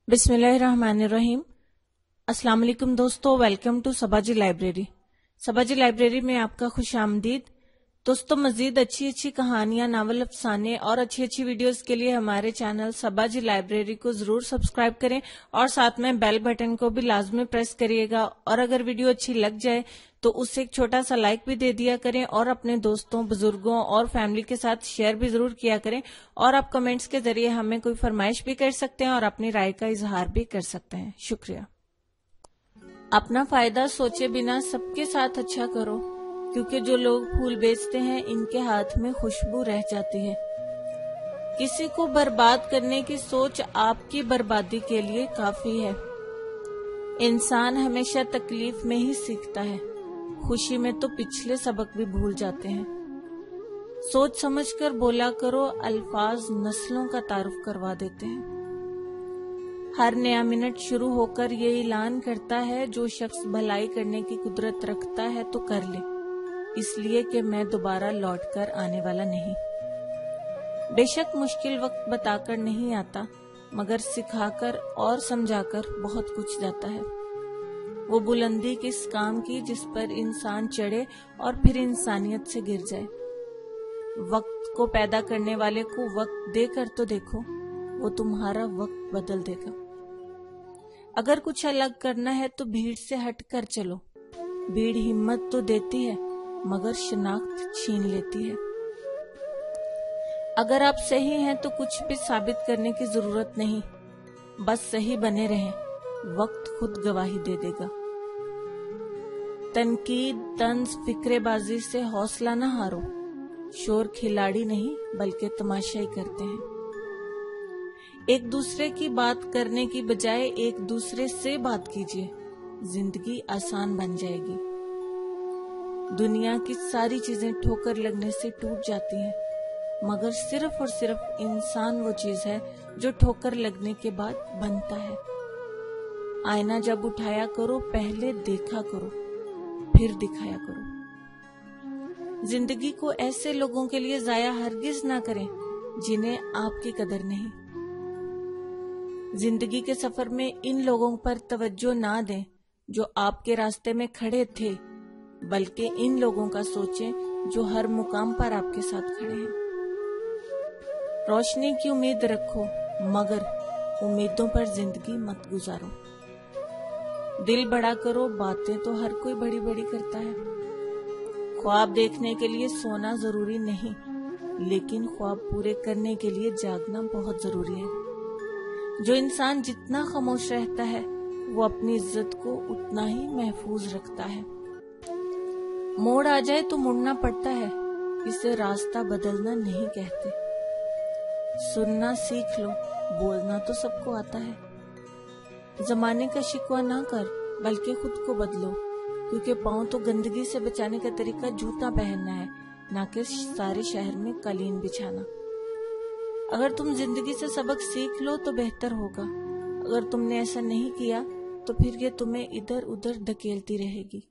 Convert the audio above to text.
बिस्मिल्लाहिर्रहमानिर्रहीम। अस्सलाम वालेकुम दोस्तों, वेलकम टू सबाजी लाइब्रेरी। सबाजी लाइब्रेरी में आपका खुश आमदीद। दोस्तों, मजीद अच्छी अच्छी कहानियां, नावल, अफसाने और अच्छी अच्छी वीडियोस के लिए हमारे चैनल सबाजी लाइब्रेरी को जरूर सब्सक्राइब करें और साथ में बेल बटन को भी लाजमी प्रेस करिएगा। और अगर वीडियो अच्छी लग जाए तो उसे एक छोटा सा लाइक भी दे दिया करें और अपने दोस्तों, बुजुर्गों और फैमिली के साथ शेयर भी जरूर किया करें। और आप कमेंट्स के जरिए हमें कोई फरमाइश भी कर सकते हैं और अपनी राय का इजहार भी कर सकते हैं। शुक्रिया। अपना फायदा सोचे बिना सबके साथ अच्छा करो, क्योंकि जो लोग फूल बेचते हैं इनके हाथ में खुशबू रह जाती है। किसी को बर्बाद करने की सोच आपकी बर्बादी के लिए काफी है। इंसान हमेशा तकलीफ में ही सीखता है, खुशी में तो पिछले सबक भी भूल जाते हैं। सोच समझकर बोला करो, अल्फाज नस्लों का तारुफ करवा देते हैं। हर नया मिनट शुरू होकर ये ऐलान करता है, जो शख्स भलाई करने की कुदरत रखता है तो कर ले, इसलिए कि मैं दोबारा लौटकर आने वाला नहीं। बेशक मुश्किल वक्त बताकर नहीं आता, मगर सिखाकर और समझाकर बहुत कुछ जाता है। वो बुलंदी किस काम की जिस पर इंसान चढ़े और फिर इंसानियत से गिर जाए। वक्त को पैदा करने वाले को वक्त देकर तो देखो, वो तुम्हारा वक्त बदल देगा। अगर कुछ अलग करना है तो भीड़ से हटकर चलो। भीड़ हिम्मत तो देती है मगर शनाख्त छीन लेती है। अगर आप सही हैं तो कुछ भी साबित करने की जरूरत नहीं, बस सही बने रहें, वक्त खुद गवाही दे देगा। तनकीद, तंज, फिक्रेबाजी से हौसला न हारो। शोर खिलाड़ी नहीं बल्कि तमाशाई करते हैं। एक दूसरे की बात करने की बजाय एक दूसरे से बात कीजिए, जिंदगी आसान बन जाएगी। दुनिया की सारी चीजें ठोकर लगने से टूट जाती हैं, मगर सिर्फ और सिर्फ इंसान वो चीज है जो ठोकर लगने के बाद बनता है। आईना जब उठाया करो, पहले देखा करो, फिर दिखाया करो। जिंदगी को ऐसे लोगों के लिए जाया हरगिज ना करें जिन्हें आपकी कदर नहीं। जिंदगी के सफर में इन लोगों पर तवज्जो ना दें जो आपके रास्ते में खड़े थे, बल्कि इन लोगों का सोचें जो हर मुकाम पर आपके साथ खड़े हैं। रोशनी की उम्मीद रखो, मगर उम्मीदों पर जिंदगी मत गुजारो। दिल बड़ा करो, बातें तो हर कोई बड़ी बड़ी करता है। ख्वाब देखने के लिए सोना जरूरी नहीं, लेकिन ख्वाब पूरे करने के लिए जागना बहुत जरूरी है। जो इंसान जितना खामोश रहता है वो अपनी इज्जत को उतना ही महफूज रखता है। मोड़ आ जाए तो मुड़ना पड़ता है, इसे रास्ता बदलना नहीं कहते। सुनना सीख लो, बोलना तो सबको आता है। जमाने का शिकवा ना कर, बल्कि खुद को बदलो, क्योंकि पाँव तो गंदगी से बचाने का तरीका जूता पहनना है, ना कि सारे शहर में कालीन बिछाना। अगर तुम जिंदगी से सबक सीख लो तो बेहतर होगा। अगर तुमने ऐसा नहीं किया तो फिर ये तुम्हें इधर उधर धकेलती रहेगी।